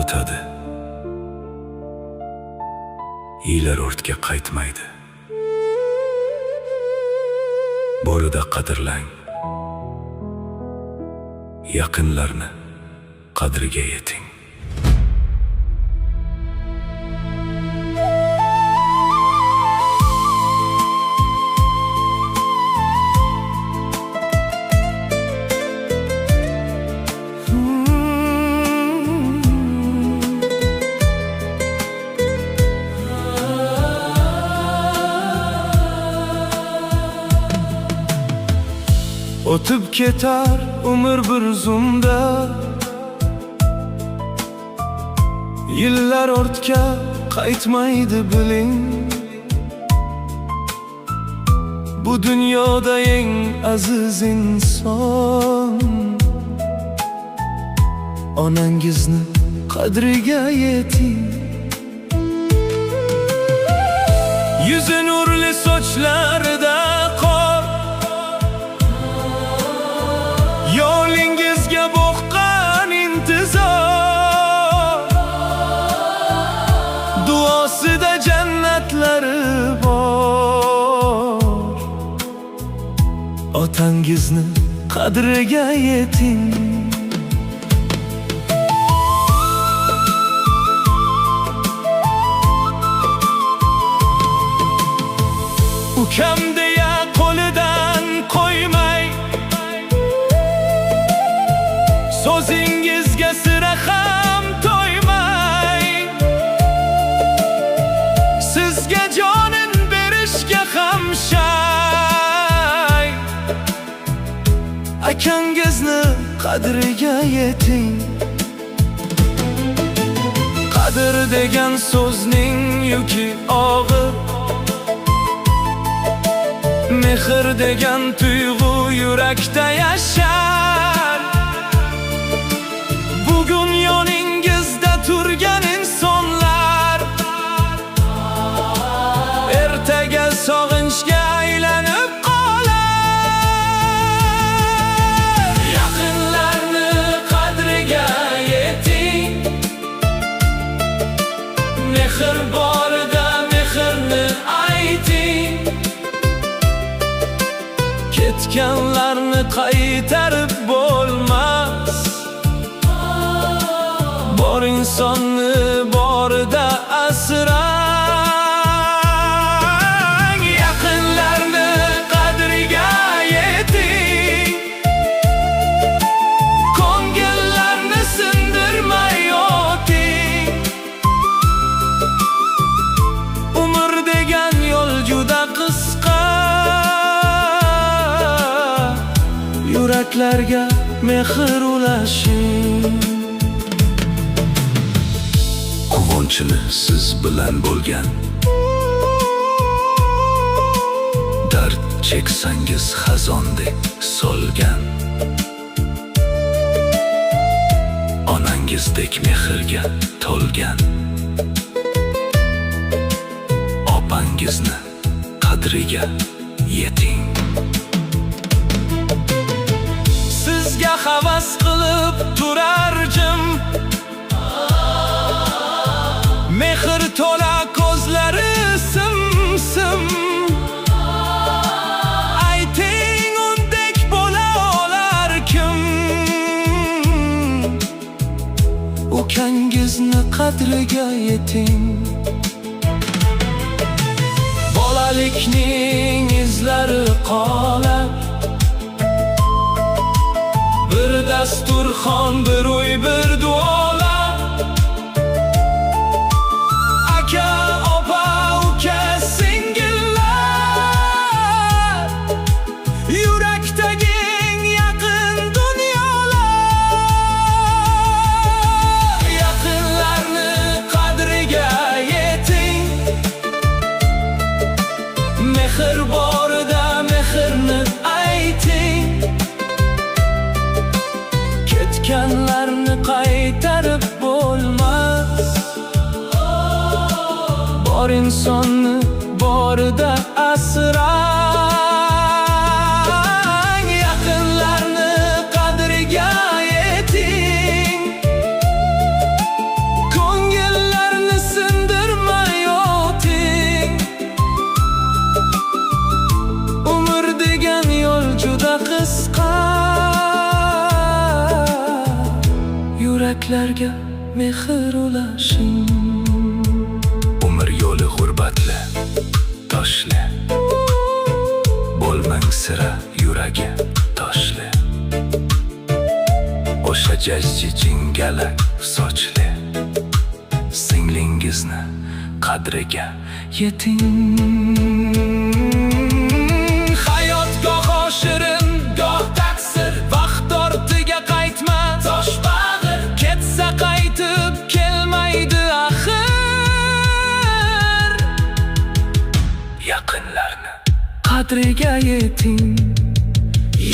o'tadi. Yillar ortga qaytmaydi. Borida qadrlang. Yaqinlarni qadriga yeting. O'tib ketar umr bir zumda, yillar ortga qaytmaydi biling. Bu dunyoda eng aziz inson onangizni qadriga yeting. Yuzi nurli sochlarida qor, yo'lingizga boqqan intizor, duosida jannatlari bor. Otangizni qadriga yeting. Ukam deya qo'lidan qo'ymay, so'zingizga sira ham to'ymay, sizga jonin berishga ham shay. Akangizni qadriga yeting. Qadr degan so'zning yuki og'ir, mehr degan tuyg'u yurakda yashar. Bugun yoningizda turgan insonlar ertaga sog'inchga aylanib qolar. Yaqinlarni qadriga yeting. Mehr borida mehrni ayting. Ketganlarni qaytarib bo'lmas. Bor insonni borida asrang. Yaqinlarni qadriga yeting. Ko'ngillarni sindirmay o'ting. Umr degan yo'l juda qisqa, yuraklarga mehr ulashing. Quvonchini siz bilan bo'lgan, dard cheksangiz xazondek solgan. Onangizdek mehrga to'lgan, opangizni qadriga yeting. Sizga havas qilib turar jim, mehr to'la ko'zlari sim-sim. Ayting, undek bo'la olar kim? Ukangizni qadriga yeting. Bolalikning izlari qolib, bir dasturxon, bir uy, bir duolar. Aka, opa, uka, singillar, yurakdagi eng yaqin dunyolar. Yaqinlarni qadriga yeting. Mehr borida mehrni ayting. Ketganlarni qaytarib bo'lmas. Bor insonni borida asrang. Yaqinlarni qadriga yeting. yuraklarga mehr ulashing. Umr yo'li g'urbatli, toshli, bo'lmang sira yuragi toshli. O'sha jajji jingalak sochli singlingizni qadriga yeting. Hayot goho shirin, goh taqsir, vaqt ortiga qaytma, tosh bag'ir, ketsa qaytib kelmaydi axir. Yaqinlarni Qadriga yeting.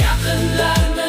Yaqinlarni